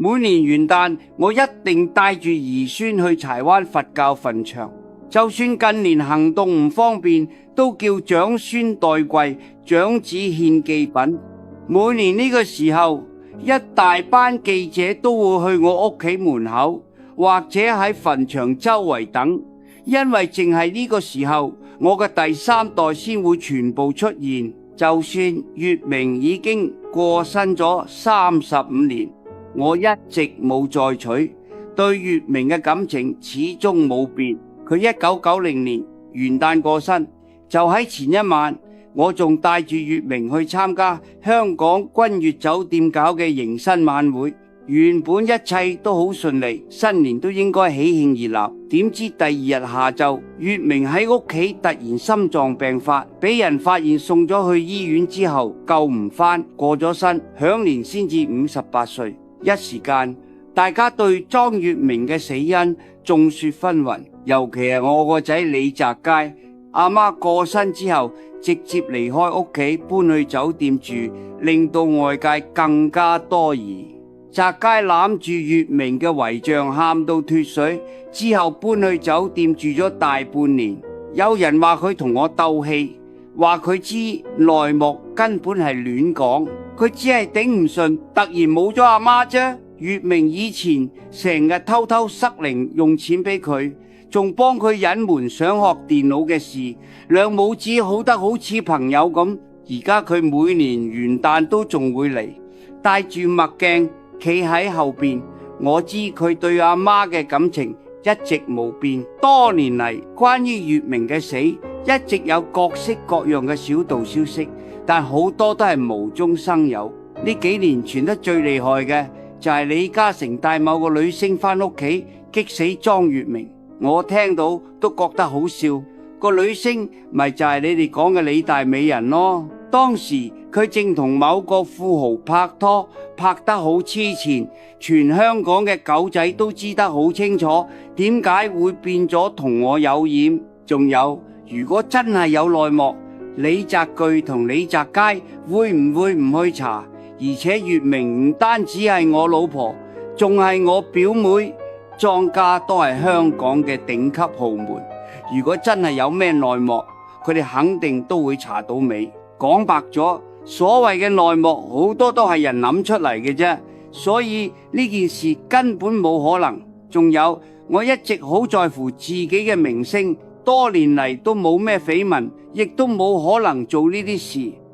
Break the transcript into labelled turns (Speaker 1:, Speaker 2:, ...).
Speaker 1: 每年元旦，我一定帶住兒孫去柴灣佛教墳場。就算近年行動唔方便，都叫長孫代跪，長子獻祭品。每年呢個時候，一大班記者都會去我屋企門口，或者喺墳場周圍等，因為淨係呢個時候，我嘅第三代先會全部出現。就算月明已經過身咗35年，我一直冇再娶，對月明嘅感情始終冇變。佢1990年元旦過身，就喺前一晚，我仲帶住月明去參加香港君悅酒店搞嘅迎新晚會。原本一切都好順利，新年都應該喜慶熱鬧。點知第二日下晝，月明喺屋企突然心臟病發，俾人發現送咗去醫院之後救唔返，過咗身，享年先至58歲。一時間，大家對莊月明嘅死因眾說紛紜，尤其係我個仔李澤楷，阿媽過身之後直接離開屋企搬去酒店住，令到外界更加多疑。澤楷攬住月明嘅遺像喊到脫水，之後搬去酒店住咗大半年。有人話佢同我鬥氣，話佢知內幕根本係亂講，佢只係頂唔順突然冇咗阿媽啫。月明以前成日偷偷塞零用錢俾佢，仲幫佢隱瞞想學電腦嘅事，兩母子好得好似朋友咁。而家佢每年元旦都仲會嚟，戴住墨鏡企喺後邊，我知佢對阿媽嘅感情一直冇變。多年嚟，關於月明嘅死，一直有各式各樣嘅小道消息，但好多都係無中生有。呢幾年傳得最厲害嘅就係李嘉誠帶某個女星返屋企激死莊月明，我聽到都覺得好笑。個女星咪就係你哋講嘅李大美人咯。當時佢正同某個富豪拍拖，拍得好黐纏，全香港嘅狗仔都知得好清楚，點解會變咗同我有染？仲有，如果真係有內幕，李澤鉅同李澤楷會唔會唔去查？而且月明唔單止係我老婆，仲係我表妹，莊家都係香港嘅頂級豪門。如果真係有咩內幕，佢哋肯定都會查到尾。講白咗，所謂嘅內幕好多都係人諗出嚟嘅啫，所以呢件事根本冇可能。仲有，我一直好在乎自己嘅名聲，多年嚟都冇咩緋聞，亦都冇可能做呢啲事。